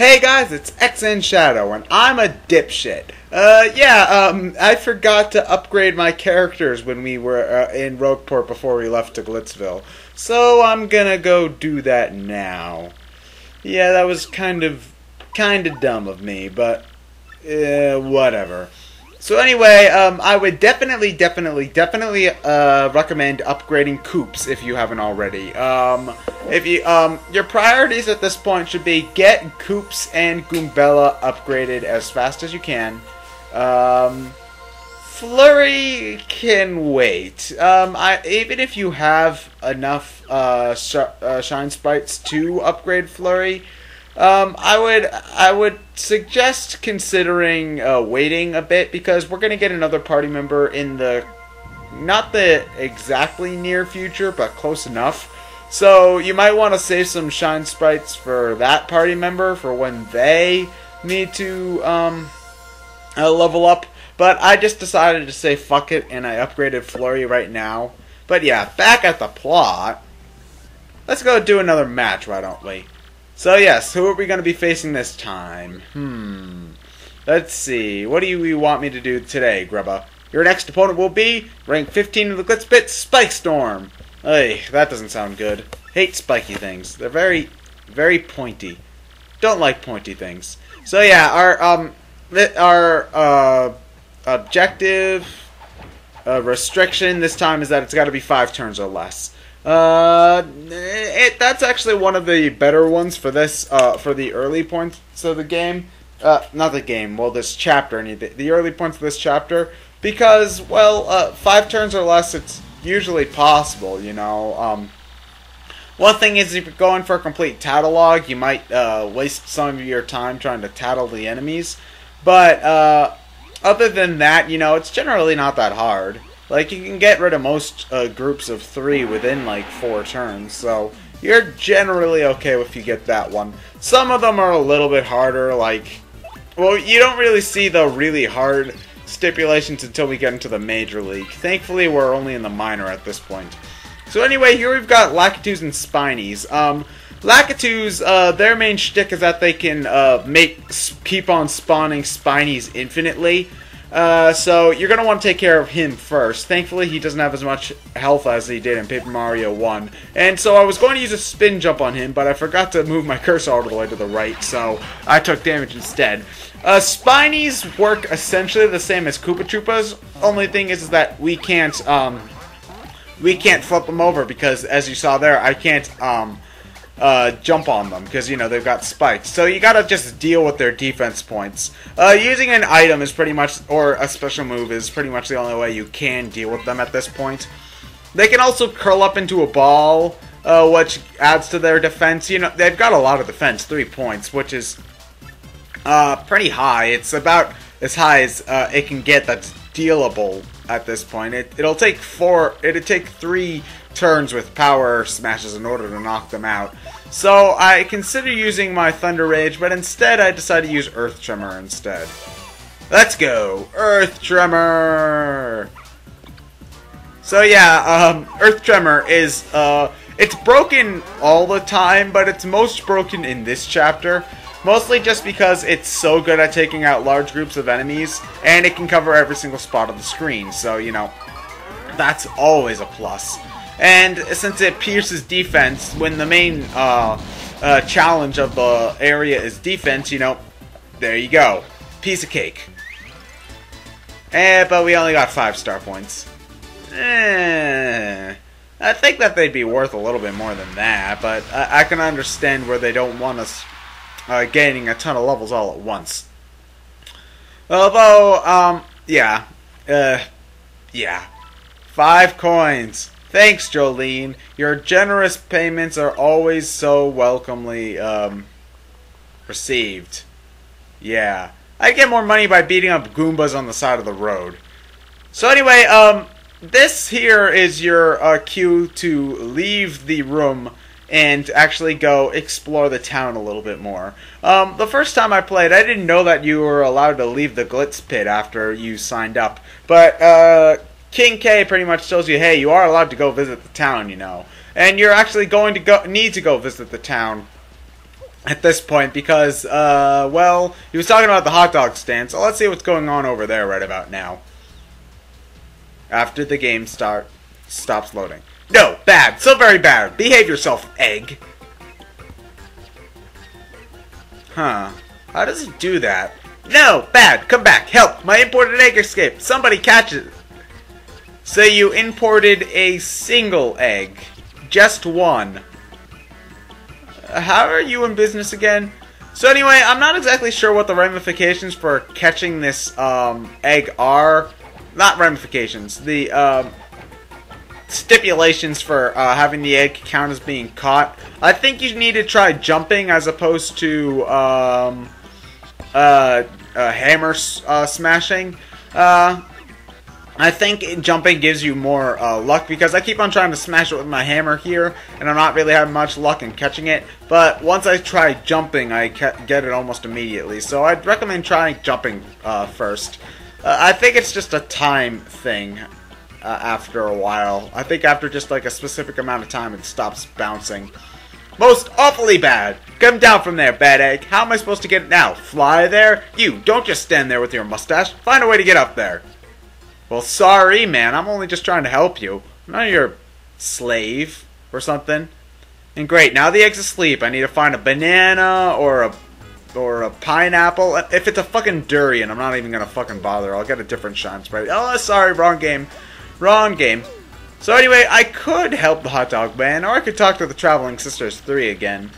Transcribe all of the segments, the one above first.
Hey guys, it's ExandShadow, and I'm a dipshit. I forgot to upgrade my characters when we were in Rogueport before we left to Glitzville. So I'm gonna go do that now. Yeah, that was kind of dumb of me, but whatever. So anyway, I would definitely recommend upgrading Coops if you haven't already. Your priorities at this point should be get Coops and Goombella upgraded as fast as you can. Flurry can wait. Even if you have enough shine sprites to upgrade Flurry, I would suggest considering waiting a bit, because we're going to get another party member in the not the exactly near future, but close enough. So you might want to save some shine sprites for that party member for when they need to level up. But I just decided to say fuck it, and I upgraded Flurry right now. But yeah, back at the plot. Let's go do another match, why don't we? So yes, who are we going to be facing this time? Let's see. What do you want me to do today, Grubba? Your next opponent will be rank 15 of the Glitz Pit, Spike Storm. Hey, that doesn't sound good. Hate spiky things. They're very, very pointy. Don't like pointy things. So yeah, our objective restriction this time is that it's got to be 5 turns or less. That's actually one of the better ones for this, for the early points of the game. Not the game, well, this chapter, the early points of this chapter, because, well, 5 turns or less, it's usually possible, you know. One thing is, if you're going for a complete tattle, you might, waste some of your time trying to tattle the enemies, but, other than that, you know, it's generally not that hard. Like, you can get rid of most groups of 3 within, like, 4 turns, so you're generally okay if you get that one. Some of them are a little bit harder, like, well, you don't really see the really hard stipulations until we get into the Major League. Thankfully, we're only in the minor at this point. So anyway, here we've got Lakitus and Spinies. Lakitus, their main shtick is that they can keep on spawning Spinies infinitely. So you're going to want to take care of him first. Thankfully, he doesn't have as much health as he did in Paper Mario 1. And so I was going to use a spin jump on him, but I forgot to move my cursor all the way to the right, so I took damage instead. Spinies work essentially the same as Koopa Troopas. Only thing is that we can't flip them over, because as you saw there, I can't jump on them, because, you know, they've got spikes. So you gotta just deal with their defense points. Using an item is pretty much, or a special move is pretty much the only way you can deal with them at this point. They can also curl up into a ball, which adds to their defense. You know, they've got a lot of defense, 3 points, which is pretty high. It's about as high as it can get that's dealable at this point. It'll take 3 turns with power smashes in order to knock them out. So I consider using my Thunder Rage, but instead I decided to use Earth Tremor instead. Let's go! Earth Tremor! So yeah, Earth Tremor is, it's broken all the time, but it's most broken in this chapter. Mostly just because it's so good at taking out large groups of enemies, and it can cover every single spot of the screen, so, you know, that's always a plus. And since it pierces defense, when the main challenge of the area is defense, you know, there you go. Piece of cake. But we only got 5 star points. I think that they'd be worth a little bit more than that, but I can understand where they don't want us gaining a ton of levels all at once. Although, yeah. 5 coins. Thanks, Jolene. Your generous payments are always so welcomely, received. Yeah. I get more money by beating up Goombas on the side of the road. So anyway, this here is your, cue to leave the room and actually go explore the town a little bit more. The first time I played, I didn't know that you were allowed to leave the Glitz Pit after you signed up. But, King K pretty much tells you, hey, you are allowed to go visit the town, you know. And you're actually going to need to go visit the town at this point because, well, he was talking about the hot dog stand, so let's see what's going on over there right about now. After the game stops loading. No, bad, so very bad. Behave yourself, egg. Huh. How does it do that? No, bad, come back, help, my imported egg escaped. Somebody catch it. So you imported a single egg. Just one. How are you in business again? So anyway, I'm not exactly sure what the ramifications for catching this egg are. Not ramifications. The stipulations for having the egg count as being caught. I think you need to try jumping as opposed to hammer smashing. I think jumping gives you more luck because I keep on trying to smash it with my hammer here, and I'm not really having much luck in catching it. But once I try jumping, I get it almost immediately. So I'd recommend trying jumping first. I think it's just a time thing after a while. I think after just like a specific amount of time, it stops bouncing. Most awfully bad. Come down from there, bad egg. How am I supposed to get it now? Fly there? You, don't just stand there with your mustache. Find a way to get up there. Well, sorry, man. I'm only just trying to help you. I'm not your slave or something. And great, now the egg's asleep. I need to find a banana or a pineapple. If it's a fucking durian, I'm not even gonna fucking bother. I'll get a different shine spray. Oh, sorry, wrong game. Wrong game. So anyway, I could help the hot dog man, or I could talk to the Traveling Sisters 3 again.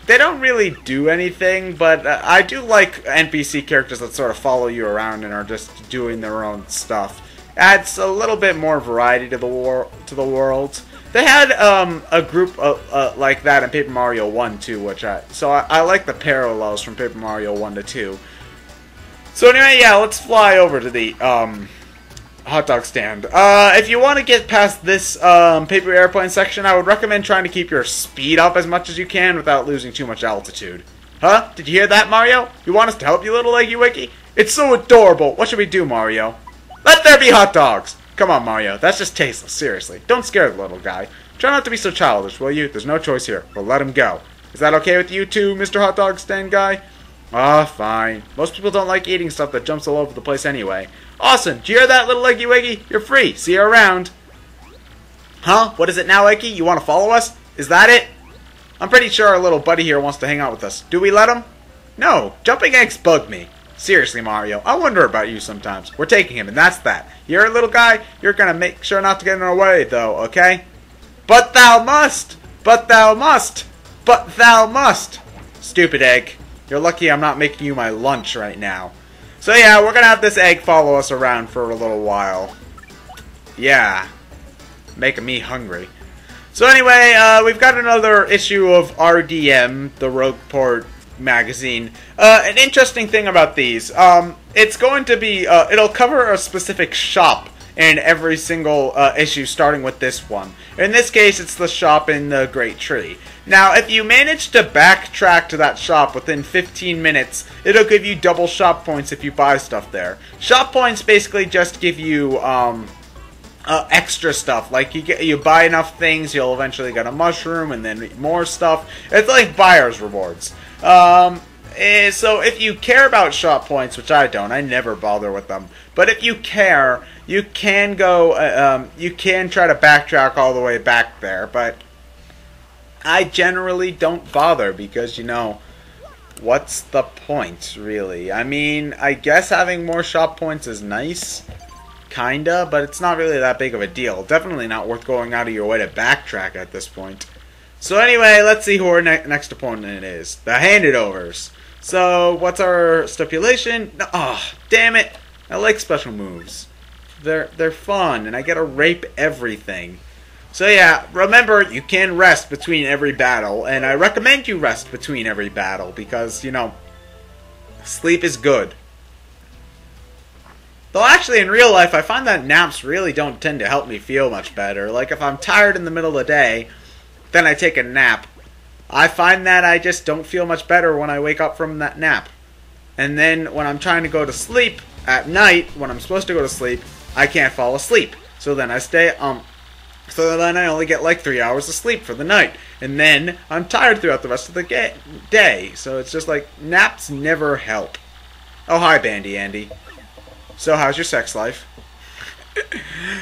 They don't really do anything, but I do like NPC characters that sort of follow you around and are just doing their own stuff. Adds a little bit more variety to the world. They had a group like that in Paper Mario 1 too, so I like the parallels from Paper Mario 1 to 2. So anyway, yeah, let's fly over to the hot dog stand. If you want to get past this paper airplane section, I would recommend trying to keep your speed up as much as you can without losing too much altitude. Huh? Did you hear that, Mario? You want us to help you, little Eggy Wiggy? It's so adorable. What should we do, Mario? Let there be hot dogs! Come on, Mario. That's just tasteless. Seriously. Don't scare the little guy. Try not to be so childish, will you? There's no choice here. We'll let him go. Is that okay with you too, Mr. Hot Dog Stand Guy? Ah, fine. Most people don't like eating stuff that jumps all over the place anyway. Awesome. Did you hear that, little Eggy Wiggy? You're free. See you around. Huh? What is it now, Eggy? You want to follow us? Is that it? I'm pretty sure our little buddy here wants to hang out with us. Do we let him? No. Jumping eggs bug me. Seriously, Mario, I wonder about you sometimes. We're taking him, and that's that. You're a little guy, you're gonna make sure not to get in our way, though, okay? But thou must! But thou must! But thou must! Stupid egg. You're lucky I'm not making you my lunch right now. So yeah, we're gonna have this egg follow us around for a little while. Yeah. Making me hungry. So anyway, we've got another issue of RDM, the Rogueport magazine. An interesting thing about these, it's going to be, it'll cover a specific shop in every single issue, starting with this one. In this case, it's the shop in the Great Tree. Now, if you manage to backtrack to that shop within 15 minutes, it'll give you double shop points if you buy stuff there. Shop points basically just give you extra stuff. Like you buy enough things, you'll eventually get a mushroom and then more stuff. It's like buyer's rewards. So if you care about shop points, which I don't, I never bother with them. But if you care, you can go, you can try to backtrack all the way back there. But I generally don't bother because, you know, what's the point, really? I mean, I guess having more shop points is nice, kinda, but it's not really that big of a deal. Definitely not worth going out of your way to backtrack at this point. So anyway, let's see who our next opponent is. The Hand-It-Overs. So, what's our stipulation? Oh, damn it. I like special moves. They're fun, and I get to rape everything. So yeah, remember, you can rest between every battle, and I recommend you rest between every battle, because, you know, sleep is good. Though actually, in real life, I find that naps really don't tend to help me feel much better. Like, if I'm tired in the middle of the day, then I take a nap. I find that I just don't feel much better when I wake up from that nap. And then when I'm trying to go to sleep at night, when I'm supposed to go to sleep, I can't fall asleep. So then I stay So then I only get like 3 hours of sleep for the night. And then I'm tired throughout the rest of the day. So it's just like, naps never help. Oh, hi, Bandy Andy. So how's your sex life?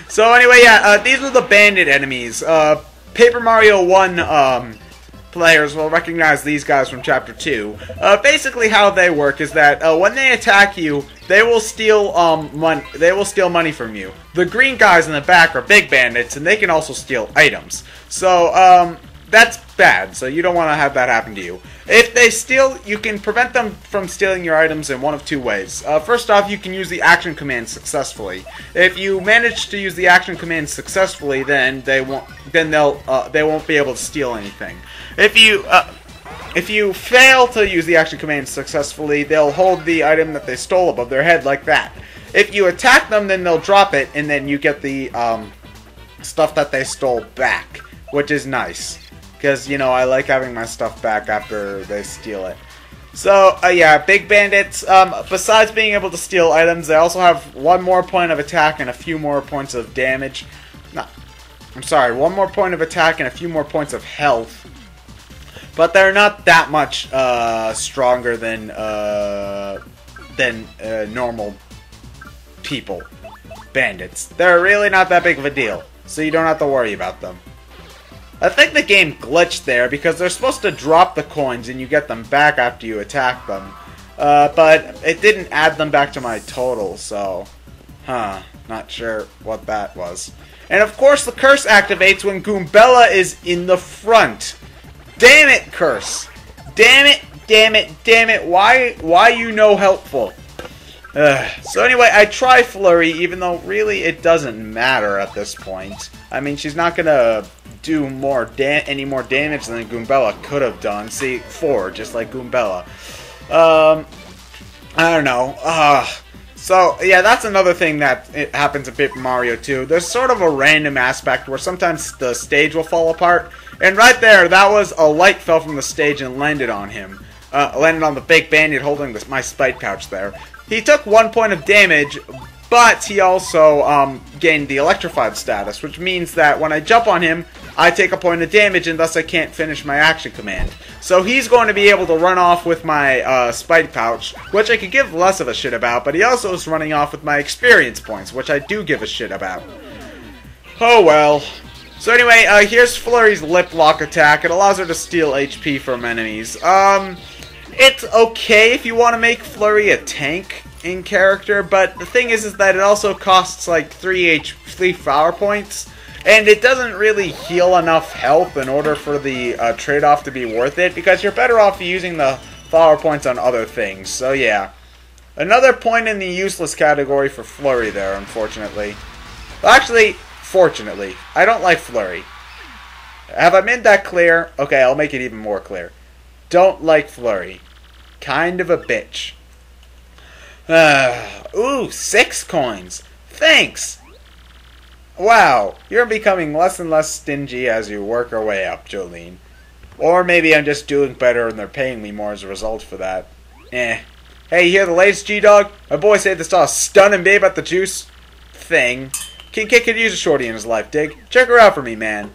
So anyway, yeah, these were the Bandit enemies. Paper Mario 1 players will recognize these guys from Chapter 2. Basically how they work is that when they attack you, they will steal money from you. The green guys in the back are big bandits, and they can also steal items. So that's bad, so you don't want to have that happen to you. If they steal, you can prevent them from stealing your items in one of two ways. First off, you can use the action command successfully. If you manage to use the action command successfully, then they won't be able to steal anything. If you fail to use the action command successfully, they'll hold the item that they stole above their head like that. If you attack them, then they'll drop it, and then you get the stuff that they stole back, which is nice. Because, you know, I like having my stuff back after they steal it. So, yeah, big bandits, besides being able to steal items, they also have one more point of attack and a few more points of damage. No, I'm sorry, one more point of attack and a few more points of health. But they're not that much stronger than normal people. Bandits. They're really not that big of a deal, so you don't have to worry about them. I think the game glitched there because they're supposed to drop the coins and you get them back after you attack them. But it didn't add them back to my total, so... not sure what that was. And of course the curse activates when Goombella is in the front. Damn it, curse! Damn it, damn it, damn it, why you no helpful? So anyway, I try Flurry, even though really it doesn't matter at this point. I mean, she's not gonna do any more damage than Goombella could have done. See, 4, just like Goombella. I don't know. So, yeah, that's another thing that happens in Paper Mario 2. There's sort of a random aspect where sometimes the stage will fall apart. And right there, that was a light fell from the stage and landed on him. Landed on the big bandit holding my spite pouch there. He took 1 point of damage, but he also gained the electrified status, which means that when I jump on him, I take a point of damage, and thus I can't finish my action command. So he's going to be able to run off with my spite pouch, which I could give less of a shit about, but he also is running off with my experience points, which I do give a shit about. Oh well. So anyway, here's Flurry's lip lock attack. It allows her to steal HP from enemies. It's okay if you want to make Flurry a tank in character, but the thing is that it also costs like 3 flower points, and it doesn't really heal enough health in order for the trade-off to be worth it, because you're better off using the flower points on other things. So yeah, another point in the useless category for Flurry there, unfortunately. Well, actually, fortunately, I don't like Flurry. Have I made that clear? Okay, I'll make it even more clear. Don't like Flurry. Kind of a bitch. Ooh, 6 coins. Thanks. Wow, you're becoming less and less stingy as you work your way up, Jolene. Or maybe I'm just doing better and they're paying me more as a result for that. Hey, you hear the latest, G-Dog? My boy said they saw a stunning babe at the juice thing. King Kid could use a shorty in his life, dig? Check her out for me, man.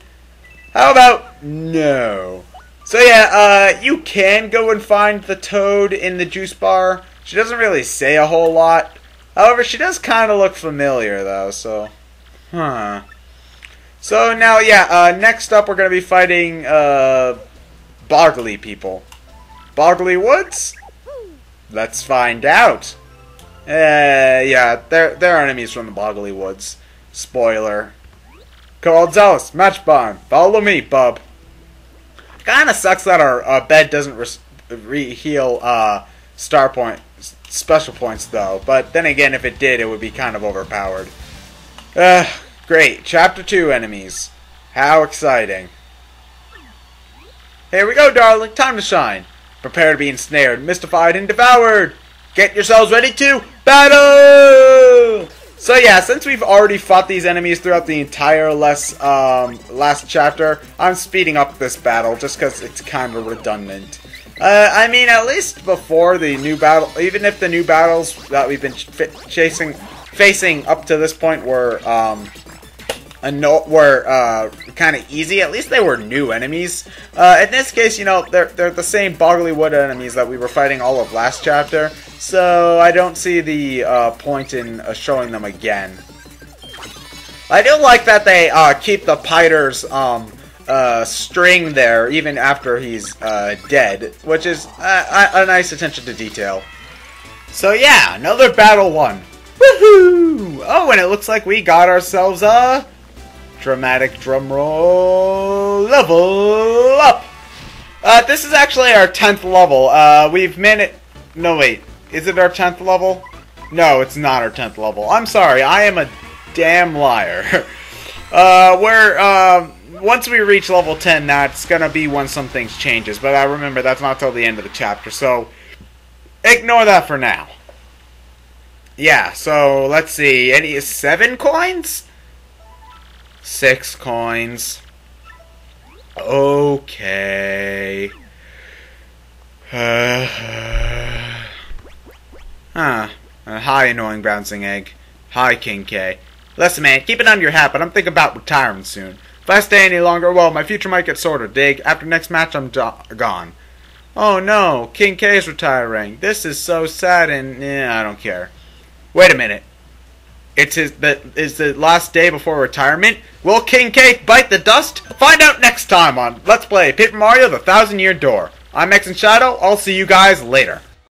How about no? So yeah, you can go and find the Toad in the juice bar. She doesn't really say a whole lot. However, she does kind of look familiar, though, so... So now, yeah, next up we're going to be fighting, Boggly people. Boggly Woods? Let's find out. Yeah, they're enemies from the Boggly Woods. Spoiler. Called Zealous, Match Bond. Follow me, bub. Kinda sucks that our bed doesn't heal star point special points though, but then again, if it did, it would be kind of overpowered. Great. Chapter 2 enemies. How exciting. Here we go, darling. Time to shine. Prepare to be ensnared, mystified, and devoured. Get yourselves ready to battle! So yeah, since we've already fought these enemies throughout the entire last chapter, I'm speeding up this battle just because it's kind of redundant. I mean, at least before the new battle, even if the new battles that we've been facing up to this point were were kind of easy. At least they were new enemies. In this case, you know, they're the same Boggly Wood enemies that we were fighting all of last chapter. So I don't see the point in showing them again. I do like that they keep the Piter's string there even after he's dead, which is a nice attention to detail. So yeah, another battle won. Woohoo! Oh, and it looks like we got ourselves a dramatic drum roll level up. This is actually our 10th level. We've managed. No, wait. Is it our 10th level? No, it's not our 10th level. I'm sorry. I am a damn liar. Once we reach level 10, that's gonna be when some things changes. But I remember that's not till the end of the chapter, so ignore that for now. Yeah, so let's see. Any 7 coins? 6 coins. Okay. Hi, annoying bouncing egg. Hi, King K. Listen, man, keep it under your hat, but I'm thinking about retiring soon. If I stay any longer, well, my future might get sorta dig. After next match, I'm gone. Oh no, King K is retiring. This is so sad and I don't care. Wait a minute. It's the last day before retirement? Will King K bite the dust? Find out next time on Let's Play Paper Mario: The 1000-Year Door. I'm ExandShadow. I'll see you guys later.